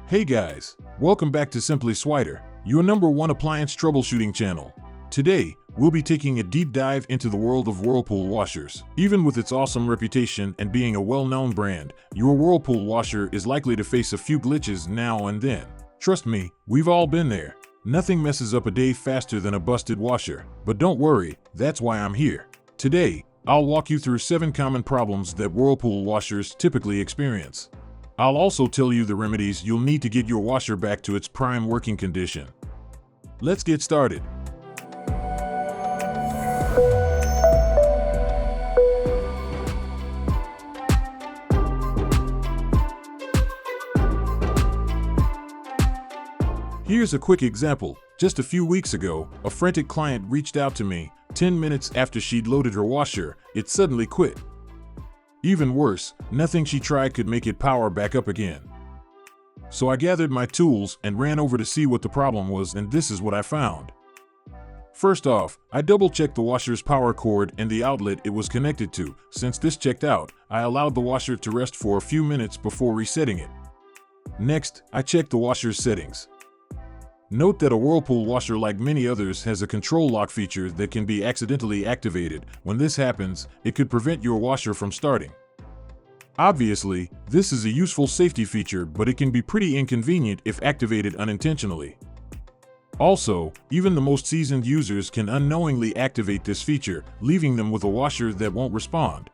Hey guys, welcome back to Simply Swider, your #1 appliance troubleshooting channel. Today, we'll be taking a deep dive into the world of Whirlpool washers. Even with its awesome reputation and being a well-known brand, your Whirlpool washer is likely to face a few glitches now and then. Trust me, we've all been there. Nothing messes up a day faster than a busted washer. But don't worry, that's why I'm here. Today, I'll walk you through 7 common problems that Whirlpool washers typically experience. I'll also tell you the remedies you'll need to get your washer back to its prime working condition. Let's get started. Here's a quick example. Just a few weeks ago, a frantic client reached out to me. 10 minutes after she'd loaded her washer, it suddenly quit. Even worse, nothing she tried could make it power back up again. So I gathered my tools and ran over to see what the problem was, and this is what I found. First off, I double-checked the washer's power cord and the outlet it was connected to. Since this checked out, I allowed the washer to rest for a few minutes before resetting it. Next, I checked the washer's settings. Note that a Whirlpool washer, like many others, has a control lock feature that can be accidentally activated. When this happens, it could prevent your washer from starting. Obviously, this is a useful safety feature, but it can be pretty inconvenient if activated unintentionally. Also, even the most seasoned users can unknowingly activate this feature, leaving them with a washer that won't respond.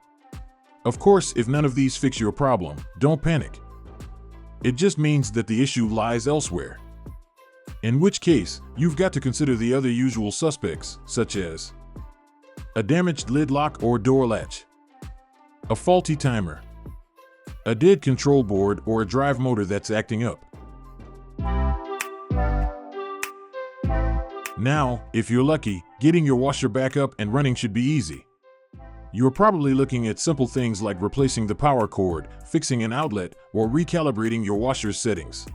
Of course, if none of these fix your problem, don't panic. It just means that the issue lies elsewhere. In which case, you've got to consider the other usual suspects, such as a damaged lid lock or door latch, a faulty timer, a dead control board, or a drive motor that's acting up. Now, if you're lucky, getting your washer back up and running should be easy. You're probably looking at simple things like replacing the power cord, fixing an outlet, or recalibrating your washer's settings.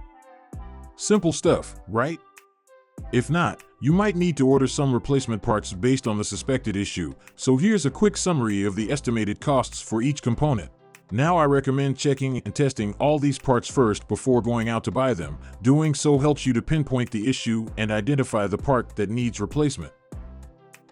Simple stuff, right? If not, you might need to order some replacement parts based on the suspected issue. So here's a quick summary of the estimated costs for each component. Now I recommend checking and testing all these parts first before going out to buy them. Doing so helps you to pinpoint the issue and identify the part that needs replacement.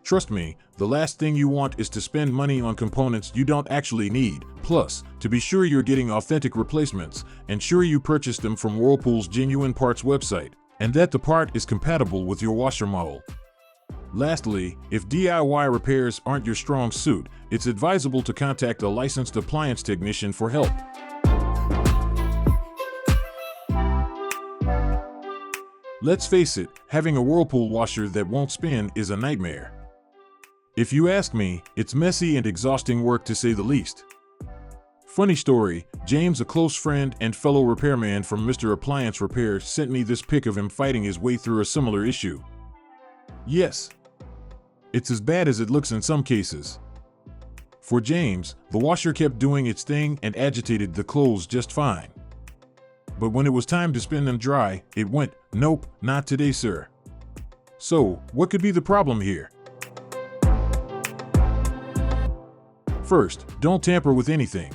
Trust me, the last thing you want is to spend money on components you don't actually need. Plus, to be sure you're getting authentic replacements, ensure you purchase them from Whirlpool's Genuine Parts website, and that the part is compatible with your washer model. Lastly, if DIY repairs aren't your strong suit, it's advisable to contact a licensed appliance technician for help. Let's face it, having a Whirlpool washer that won't spin is a nightmare. If you ask me, it's messy and exhausting work to say the least. Funny story, James, a close friend and fellow repairman from Mr. Appliance Repair, sent me this pic of him fighting his way through a similar issue. Yes, it's as bad as it looks in some cases. For James, the washer kept doing its thing and agitated the clothes just fine. But when it was time to spin them dry, it went, "Nope, not today, sir." So, what could be the problem here? First, don't tamper with anything.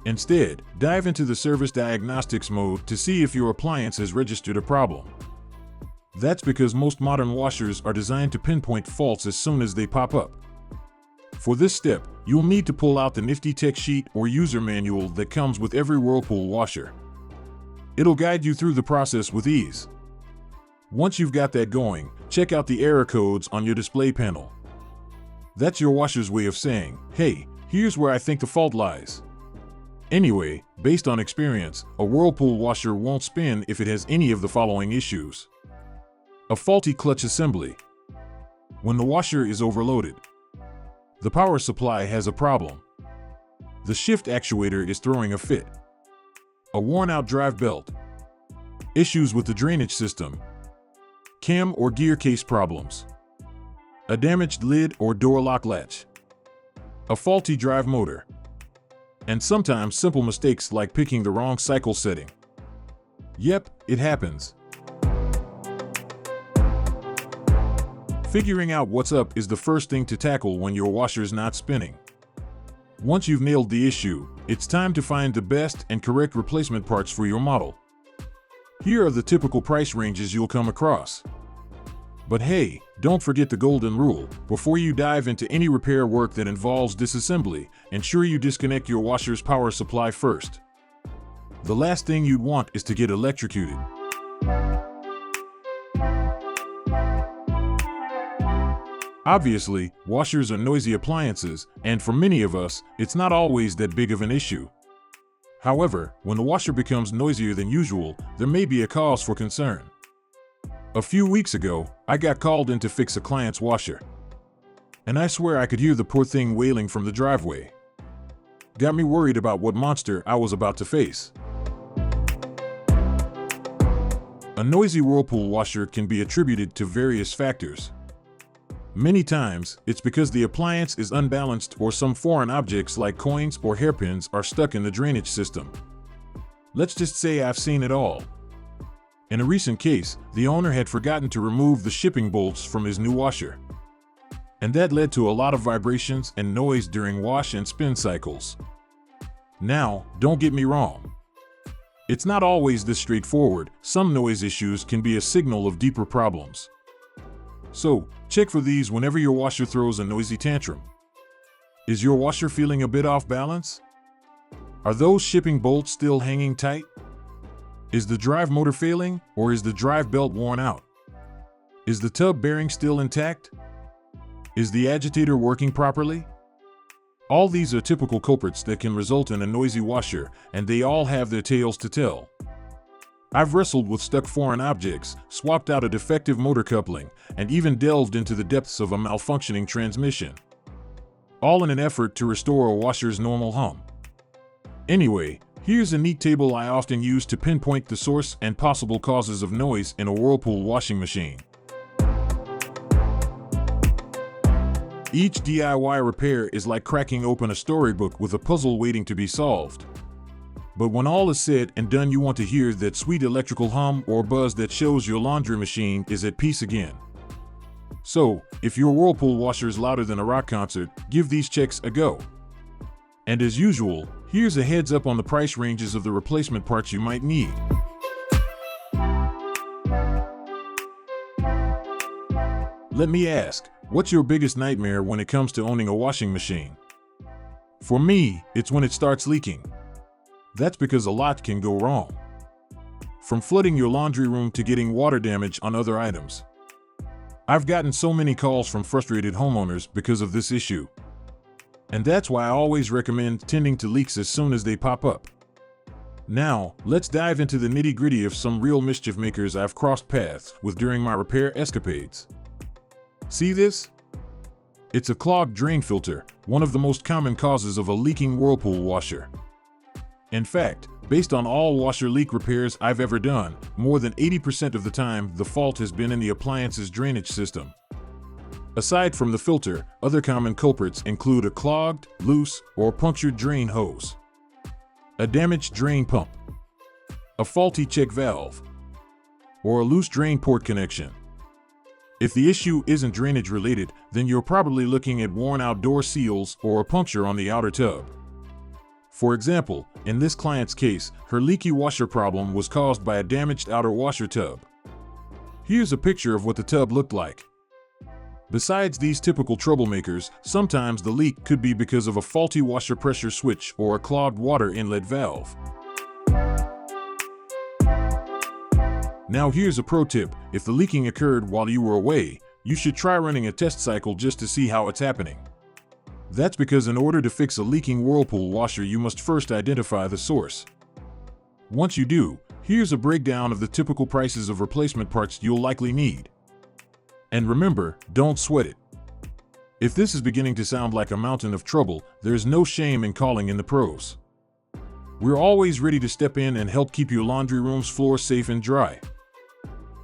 Instead, dive into the service diagnostics mode to see if your appliance has registered a problem. That's because most modern washers are designed to pinpoint faults as soon as they pop up. For this step, you'll need to pull out the nifty tech sheet or user manual that comes with every Whirlpool washer. It'll guide you through the process with ease. Once you've got that going, check out the error codes on your display panel. That's your washer's way of saying, "Hey, here's where I think the fault lies." Anyway, based on experience, a Whirlpool washer won't spin if it has any of the following issues. A faulty clutch assembly. When the washer is overloaded. The power supply has a problem. The shift actuator is throwing a fit. A worn-out drive belt. Issues with the drainage system. Cam or gear case problems. A damaged lid or door lock latch. A faulty drive motor. And sometimes simple mistakes like picking the wrong cycle setting. Yep, it happens. Figuring out what's up is the first thing to tackle when your washer's not spinning. Once you've nailed the issue, it's time to find the best and correct replacement parts for your model. Here are the typical price ranges you'll come across. But hey, don't forget the golden rule. Before you dive into any repair work that involves disassembly, ensure you disconnect your washer's power supply first. The last thing you'd want is to get electrocuted. Obviously, washers are noisy appliances, and for many of us, it's not always that big of an issue. However, when the washer becomes noisier than usual, there may be a cause for concern. A few weeks ago, I got called in to fix a client's washer. And I swear I could hear the poor thing wailing from the driveway. Got me worried about what monster I was about to face. A noisy Whirlpool washer can be attributed to various factors. Many times, it's because the appliance is unbalanced or some foreign objects like coins or hairpins are stuck in the drainage system. Let's just say I've seen it all. In a recent case, the owner had forgotten to remove the shipping bolts from his new washer. And that led to a lot of vibrations and noise during wash and spin cycles. Now, don't get me wrong. It's not always this straightforward. Some noise issues can be a signal of deeper problems. So, check for these whenever your washer throws a noisy tantrum. Is your washer feeling a bit off balance? Are those shipping bolts still hanging tight? Is the drive motor failing, or is the drive belt worn out? Is the tub bearing still intact? Is the agitator working properly? All these are typical culprits that can result in a noisy washer, and they all have their tales to tell. I've wrestled with stuck foreign objects, swapped out a defective motor coupling, and even delved into the depths of a malfunctioning transmission. All in an effort to restore a washer's normal hum. Anyway, here's a neat table I often use to pinpoint the source and possible causes of noise in a Whirlpool washing machine. Each DIY repair is like cracking open a storybook with a puzzle waiting to be solved. But when all is said and done, you want to hear that sweet electrical hum or buzz that shows your laundry machine is at peace again. So, if your Whirlpool washer is louder than a rock concert, give these checks a go. And as usual, here's a heads up on the price ranges of the replacement parts you might need. Let me ask, what's your biggest nightmare when it comes to owning a washing machine? For me, it's when it starts leaking. That's because a lot can go wrong. From flooding your laundry room to getting water damage on other items. I've gotten so many calls from frustrated homeowners because of this issue. And that's why I always recommend tending to leaks as soon as they pop up. Now, let's dive into the nitty-gritty of some real mischief makers I've crossed paths with during my repair escapades. See this? It's a clogged drain filter, one of the most common causes of a leaking Whirlpool washer. In fact, based on all washer leak repairs I've ever done, more than 80% of the time the fault has been in the appliance's drainage system. Aside from the filter, other common culprits include a clogged, loose, or punctured drain hose, a damaged drain pump, a faulty check valve, or a loose drain port connection. If the issue isn't drainage related, then you're probably looking at worn out door seals or a puncture on the outer tub. For example, in this client's case, her leaky washer problem was caused by a damaged outer washer tub. Here's a picture of what the tub looked like. Besides these typical troublemakers, sometimes the leak could be because of a faulty washer pressure switch or a clogged water inlet valve. Now here's a pro tip: if the leaking occurred while you were away, you should try running a test cycle just to see how it's happening. That's because in order to fix a leaking Whirlpool washer, you must first identify the source. Once you do, here's a breakdown of the typical prices of replacement parts you'll likely need. And remember, don't sweat it. If this is beginning to sound like a mountain of trouble, there's no shame in calling in the pros. We're always ready to step in and help keep your laundry room's floor safe and dry.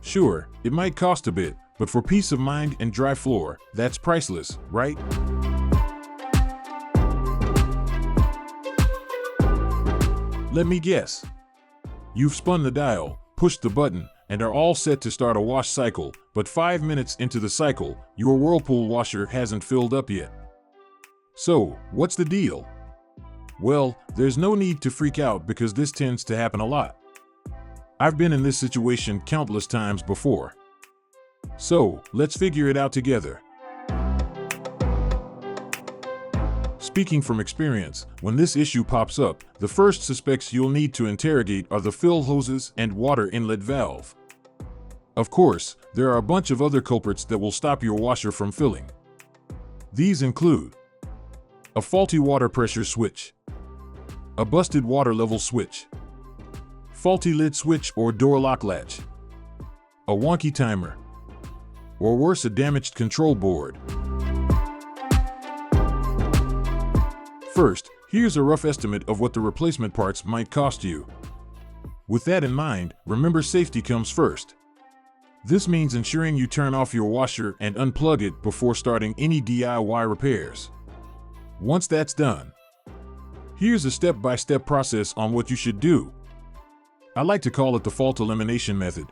Sure, it might cost a bit, but for peace of mind and dry floor, that's priceless, right? Let me guess. You've spun the dial, pushed the button, and are all set to start a wash cycle, but 5 minutes into the cycle, your Whirlpool washer hasn't filled up yet. So, what's the deal? Well, there's no need to freak out because this tends to happen a lot. I've been in this situation countless times before. So, let's figure it out together. Speaking from experience, when this issue pops up, the first suspects you'll need to interrogate are the fill hoses and water inlet valve. Of course, there are a bunch of other culprits that will stop your washer from filling. These include a faulty water pressure switch, a busted water level switch, faulty lid switch or door lock latch, a wonky timer, or worse, a damaged control board. First, here's a rough estimate of what the replacement parts might cost you. With that in mind, remember safety comes first. This means ensuring you turn off your washer and unplug it before starting any DIY repairs. Once that's done, here's a step-by-step process on what you should do. I like to call it the fault elimination method.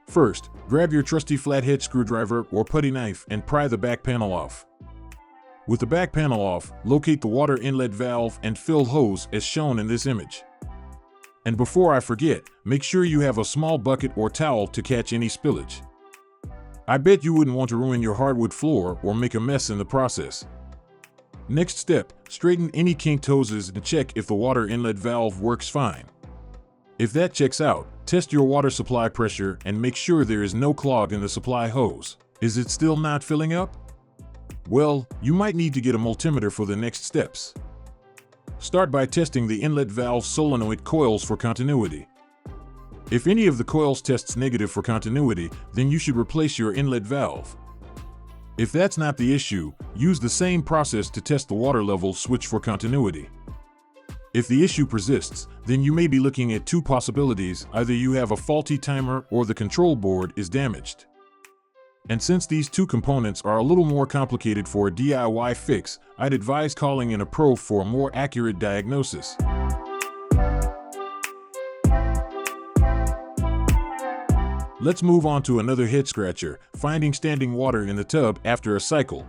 First, grab your trusty flathead screwdriver or putty knife and pry the back panel off. With the back panel off, locate the water inlet valve and fill hose as shown in this image. And before I forget, make sure you have a small bucket or towel to catch any spillage. I bet you wouldn't want to ruin your hardwood floor or make a mess in the process. Next step, straighten any kinked hoses and check if the water inlet valve works fine. If that checks out, test your water supply pressure and make sure there is no clog in the supply hose. Is it still not filling up? Well, you might need to get a multimeter for the next steps. Start by testing the inlet valve solenoid coils for continuity. If any of the coils tests negative for continuity, then you should replace your inlet valve. If that's not the issue, use the same process to test the water level switch for continuity. If the issue persists, then you may be looking at two possibilities: either you have a faulty timer or the control board is damaged. And since these two components are a little more complicated for a DIY fix, I'd advise calling in a pro for a more accurate diagnosis. Let's move on to another head scratcher: finding standing water in the tub after a cycle.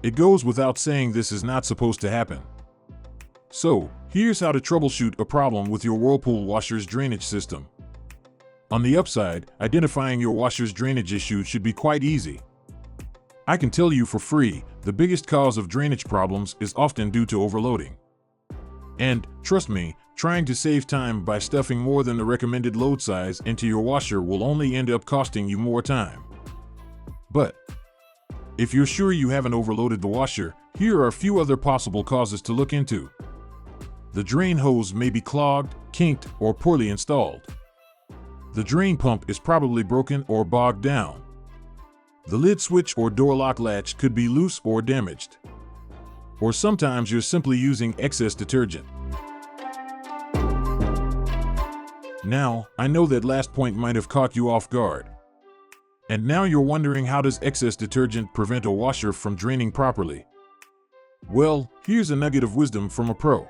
It goes without saying this is not supposed to happen. So, here's how to troubleshoot a problem with your Whirlpool washer's drainage system. On the upside, identifying your washer's drainage issue should be quite easy. I can tell you for free, the biggest cause of drainage problems is often due to overloading. And, trust me, trying to save time by stuffing more than the recommended load size into your washer will only end up costing you more time. But if you're sure you haven't overloaded the washer, here are a few other possible causes to look into. The drain hose may be clogged, kinked, or poorly installed. The drain pump is probably broken or bogged down. The lid switch or door lock latch could be loose or damaged. Or sometimes you're simply using excess detergent. Now, I know that last point might have caught you off guard. And now you're wondering, how does excess detergent prevent a washer from draining properly? Well, here's a nugget of wisdom from a pro.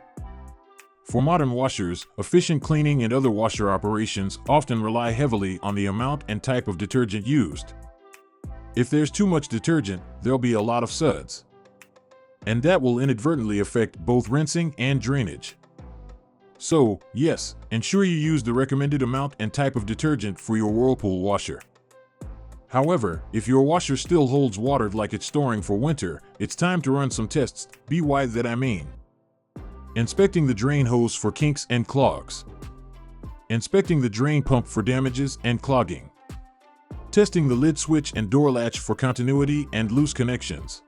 For modern washers, efficient cleaning and other washer operations often rely heavily on the amount and type of detergent used. If there's too much detergent, there'll be a lot of suds. And that will inadvertently affect both rinsing and drainage. So, yes, ensure you use the recommended amount and type of detergent for your Whirlpool washer. However, if your washer still holds water like it's storing for winter, it's time to run some tests. Be wise that I mean. Inspecting the drain hose for kinks and clogs. Inspecting the drain pump for damages and clogging. Testing the lid switch and door latch for continuity and loose connections.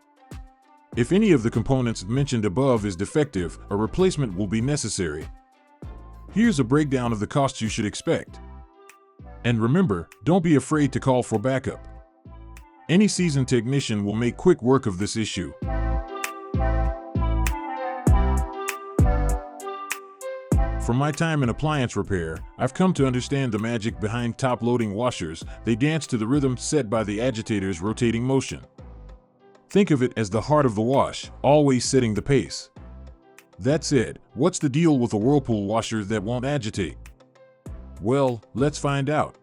If any of the components mentioned above is defective, a replacement will be necessary. Here's a breakdown of the costs you should expect. And remember, don't be afraid to call for backup. Any seasoned technician will make quick work of this issue. From my time in appliance repair, I've come to understand the magic behind top-loading washers. They dance to the rhythm set by the agitator's rotating motion. Think of it as the heart of the wash, always setting the pace. That said, what's the deal with a Whirlpool washer that won't agitate? Well, let's find out.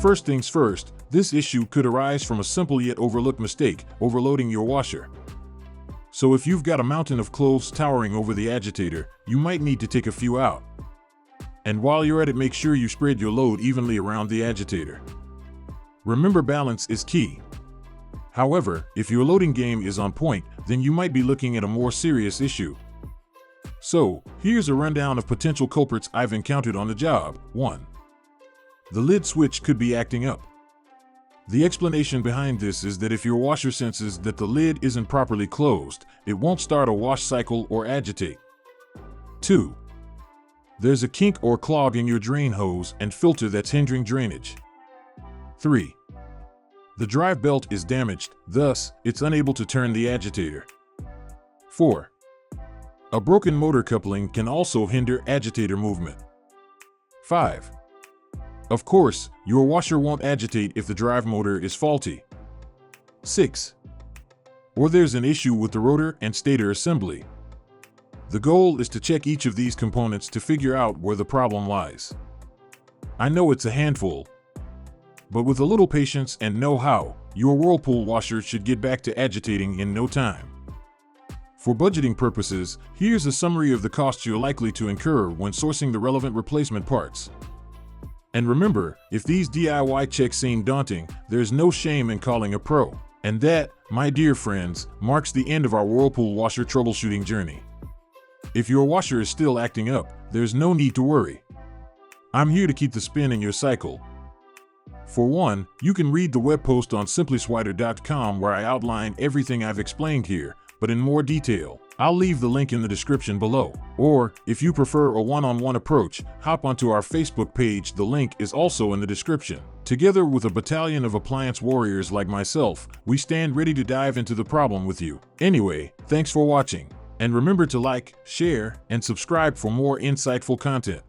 First things first, this issue could arise from a simple yet overlooked mistake: overloading your washer. So if you've got a mountain of clothes towering over the agitator, you might need to take a few out. And while you're at it, make sure you spread your load evenly around the agitator. Remember, balance is key. However, if your loading game is on point, then you might be looking at a more serious issue. So, here's a rundown of potential culprits I've encountered on the job. 1. The lid switch could be acting up. The explanation behind this is that if your washer senses that the lid isn't properly closed, it won't start a wash cycle or agitate. 2. There's a kink or clog in your drain hose and filter that's hindering drainage. 3. The drive belt is damaged, thus, it's unable to turn the agitator. 4. A broken motor coupling can also hinder agitator movement. 5. Of course, your washer won't agitate if the drive motor is faulty. 6. Or there's an issue with the rotor and stator assembly. The goal is to check each of these components to figure out where the problem lies. I know it's a handful, but with a little patience and know-how, your Whirlpool washer should get back to agitating in no time. For budgeting purposes, here's a summary of the costs you're likely to incur when sourcing the relevant replacement parts. And remember, if these DIY checks seem daunting, there's no shame in calling a pro. And that, my dear friends, marks the end of our Whirlpool washer troubleshooting journey. If your washer is still acting up, there's no need to worry. I'm here to keep the spin in your cycle. For one, you can read the web post on simplyswider.com where I outline everything I've explained here, but in more detail. I'll leave the link in the description below. Or, if you prefer a one-on-one approach, hop onto our Facebook page. The link is also in the description. Together with a battalion of appliance warriors like myself, we stand ready to dive into the problem with you. Anyway, thanks for watching. And remember to like, share, and subscribe for more insightful content.